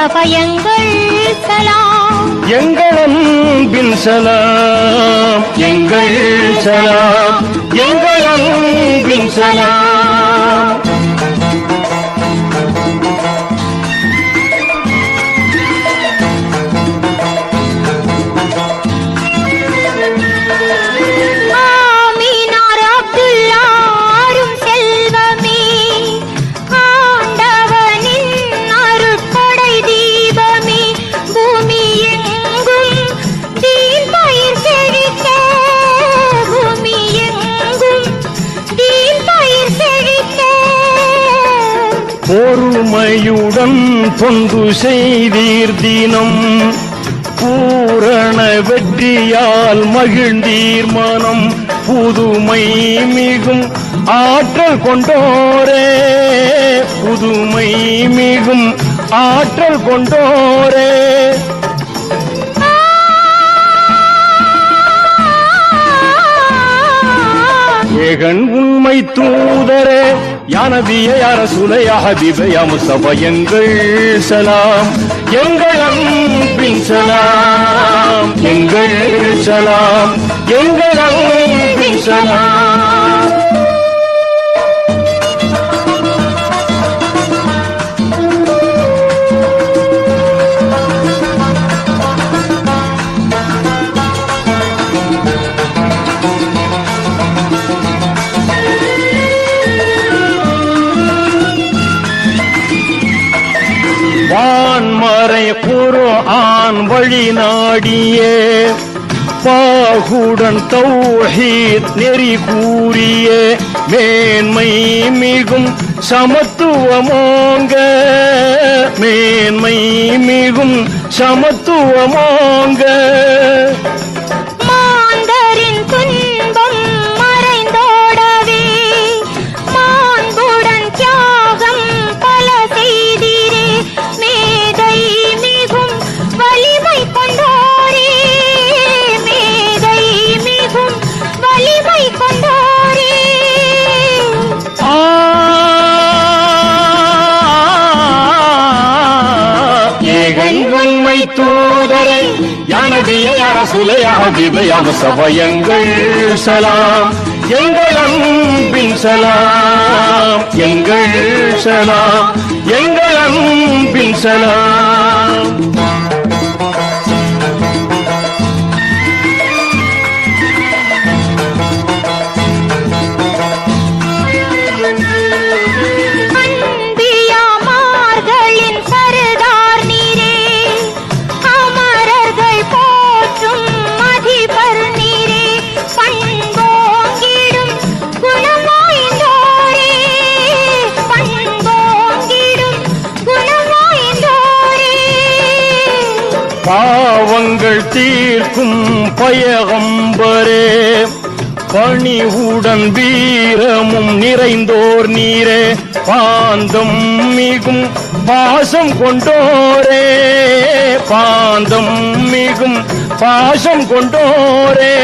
சபயங்கள் சலாம் எங்கள் அன்பின் சலாம் எங்கள் சலாம் எங்கள் அன்பின் சலாம் பொறுமையுடன் தொண்டு செய்தீர் தினம் பூரண வெற்றியால் மகிழ்ந்தீர் மனம் புதுமை மிகும் ஆற்றல் கொண்டோரே புதுமை மிகும் ஆற்றல் கொண்டோரே ஏகன் உண்மை தூதரே யா நபியே யா ரசூலே யா ஹபீபே யா முஸ்தபா எங்கள் சலாம் எங்கள் அன்பின் சலாம் எங்கள் சலாம் எங்கள் அன்பின் சலாம் வான்மறை குர்ஆன் வழி நாடியே பாகுடன் தௌஹீத் நெறி கூறியே மேன்மை மிகும் சமத்துவமோங்க மேன்மை மிகும் சமத்துவமோங்க உண்மை தூதரே யா நபியே யா ரசூலே யா ஹபீபே யா முஸ்தபா எங்கள் சலாம் எங்கள் அன்பின் சலாம் எங்கள் சலாம் எங்கள் அன்பின் சலாம் பாவங்கள் தீர்க்கும் பயகம்பரே பணிவுடன் வீரமும் நிறைந்தோர் நீரே பாந்தம் மிகும் பாசம் கொண்டோரே பாந்தம் மிகும் பாசம் கொண்டோரே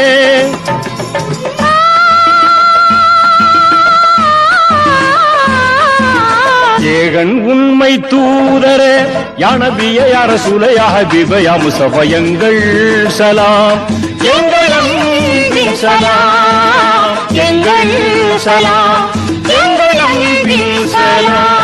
ஏகன் உண்மை தூதரே யா நபியே யா ரசூலே யா ஹபீபே யா முஸ்தபா எங்கள் சலாம் எங்கள் அன்பின் சலாம் எங்கள் சலாம் எங்கள் அன்பின் சலாம்